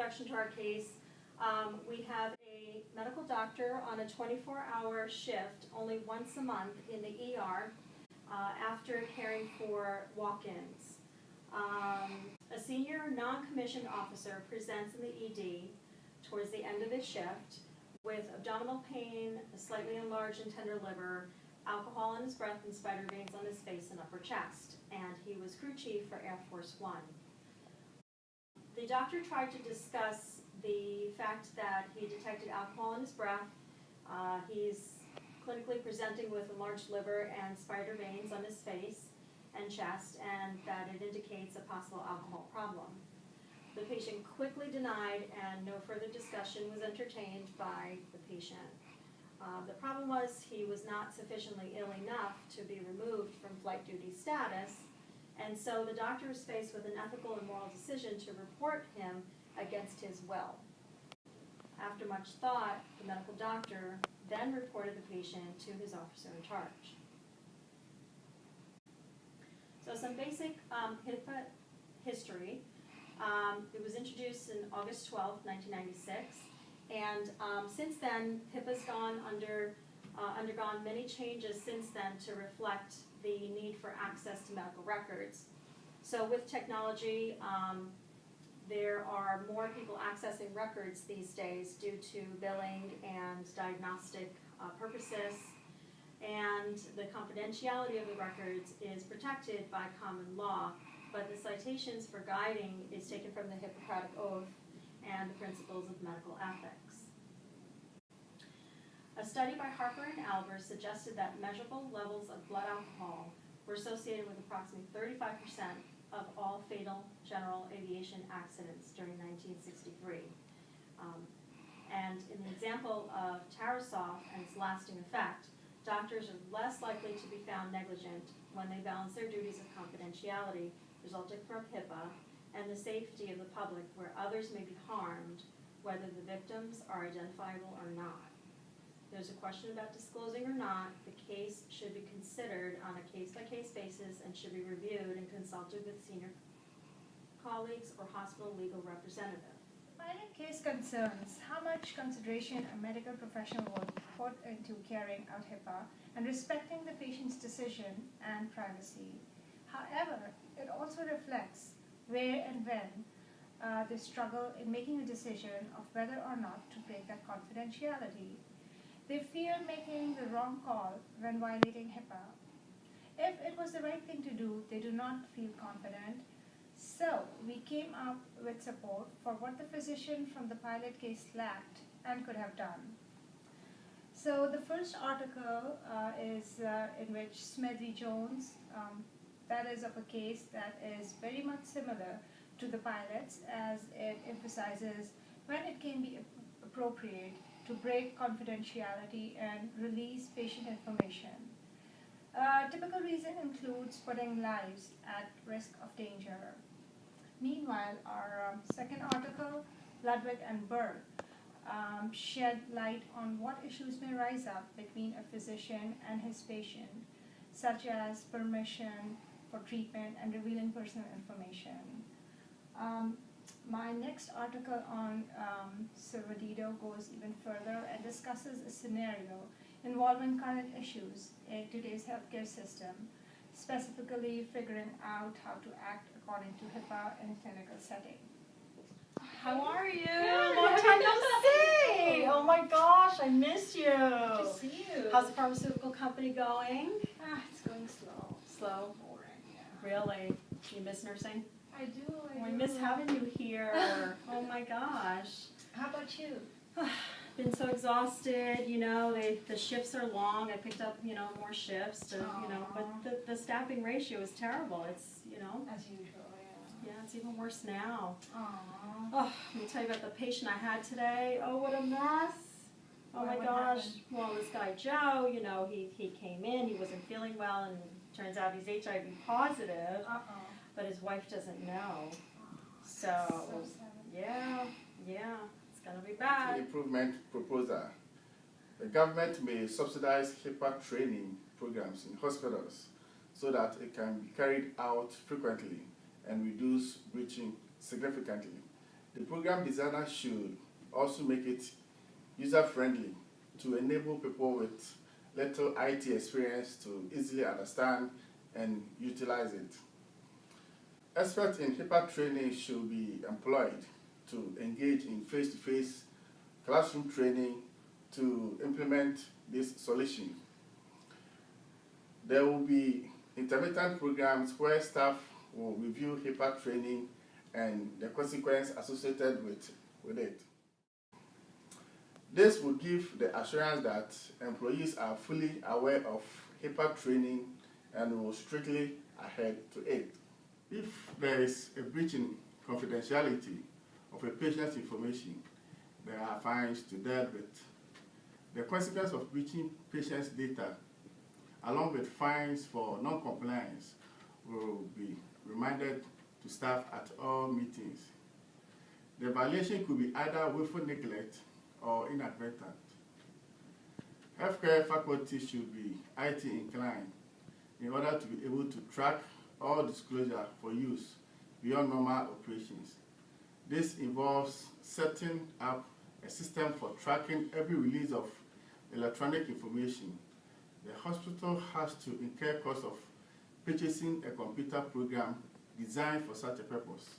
introduction to our case. We have a medical doctor on a 24-hour shift only once a month in the ER after caring for walk-ins. A senior non-commissioned officer presents in the ED towards the end of his shift with abdominal pain, a slightly enlarged and tender liver, alcohol in his breath, and spider veins on his face and upper chest. And he was crew chief for Air Force One. The doctor tried to discuss the fact that he detected alcohol in his breath. He's clinically presenting with enlarged liver and spider veins on his face and chest, and that it indicates a possible alcohol problem. The patient quickly denied, and no further discussion was entertained by the patient. The problem was he was not sufficiently ill enough to be removed from flight duty status, and so the doctor was faced with an ethical and moral decision to report him against his will. After much thought, the medical doctor then reported the patient to his officer in charge. So some basic HIPAA history. It was introduced in August 12, 1996, and since then, HIPAA's undergone many changes since then to reflect the need for access to medical records. So with technology, there are more people accessing records these days due to billing and diagnostic purposes, and the confidentiality of the records is protected by common law, but the citations for guiding is taken from the Hippocratic Oath and the principles of medical ethics. A study by Harper and Albers suggested that measurable levels of blood alcohol were associated with approximately 35% of all fatal general aviation accidents during 1963. And in the example of Tarasoff and its lasting effect, doctors are less likely to be found negligent when they balance their duties of confidentiality resulting from HIPAA and the safety of the public where others may be harmed, whether the victims are identifiable or not. There's a question about disclosing or not. The case should be considered on a case-by-case basis and should be reviewed and consulted with senior colleagues or hospital legal representative. My case concerns how much consideration a medical professional will put into carrying out HIPAA and respecting the patient's decision and privacy. However, it also reflects where and when they struggle in making a decision of whether or not to break that confidentiality. They fear making the wrong call when violating HIPAA. If it was the right thing to do, they do not feel confident. So we came up with support for what the physician from the pilot case lacked and could have done. So the first article is in which Smith v. Jones, that is of a case that is very much similar to the pilots, as it emphasizes when it can be appropriate to break confidentiality and release patient information. A typical reason includes putting lives at risk of danger. Meanwhile, our second article, Ludwig and Berg, shed light on what issues may rise up between a physician and his patient, such as permission for treatment and revealing personal information. My next article on Cervedido goes even further and discusses a scenario involving current issues in today's healthcare system, specifically figuring out how to act according to HIPAA in a clinical setting. How are you? Good. Long time no see. Oh my gosh, I miss you. Good to see you. How's the pharmaceutical company going? It's going slow. Slow? Boring, yeah. Really? Do you miss nursing? I do. I miss having you here. Oh my gosh. How about you? Been so exhausted, you know, the shifts are long. I picked up, you know, more shifts, to, you know, but the staffing ratio is terrible. It's, you know. As usual, yeah. Yeah, it's even worse now. Aww. Oh, let me tell you about the patient I had today. Oh, what a mess. Oh my gosh. Well, this guy Joe, you know, he came in, he wasn't feeling well, and turns out he's HIV positive, but his wife doesn't know. So yeah, it's gonna be bad. Improvement proposal. The government may subsidize HIPAA training programs in hospitals so that it can be carried out frequently and reduce breaching significantly. The program designer should also make it user-friendly to enable people with little IT experience to easily understand and utilize it. Experts in HIPAA training should be employed to engage in face-to-face classroom training to implement this solution. There will be intermittent programs where staff will review HIPAA training and the consequence associated with it. This will give the assurance that employees are fully aware of HIPAA training and will strictly adhere to it. If there is a breach in confidentiality of a patient's information, there are fines to deal with. The consequence of breaching patient's data, along with fines for non-compliance, will be reminded to staff at all meetings. The violation could be either willful neglect or inadvertent. Healthcare faculty should be IT inclined in order to be able to track all disclosure for use beyond normal operations. This involves setting up a system for tracking every release of electronic information. The hospital has to incur costs of purchasing a computer program designed for such a purpose.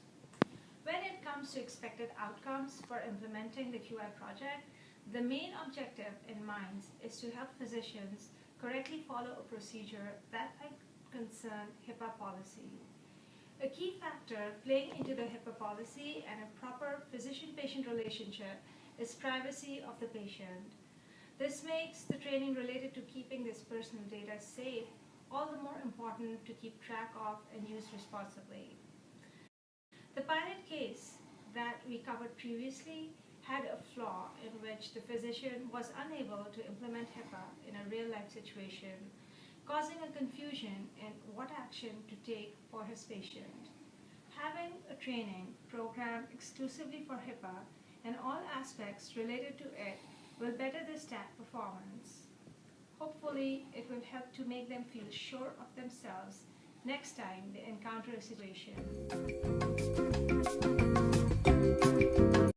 When it comes to expected outcomes for implementing the QI project, the main objective in mind is to help physicians correctly follow a procedure that might concern HIPAA policy. A key factor playing into the HIPAA policy and a proper physician-patient relationship is privacy of the patient. This makes the training related to keeping this personal data safe all the more important to keep track of and use responsibly. The pilot case that we covered previously had a flaw in which the physician was unable to implement HIPAA in a real-life situation, causing a confusion in what action to take for his patient. Having a training program exclusively for HIPAA and all aspects related to it will better the staff performance. Hopefully, it will help to make them feel sure of themselves next time they encounter a situation.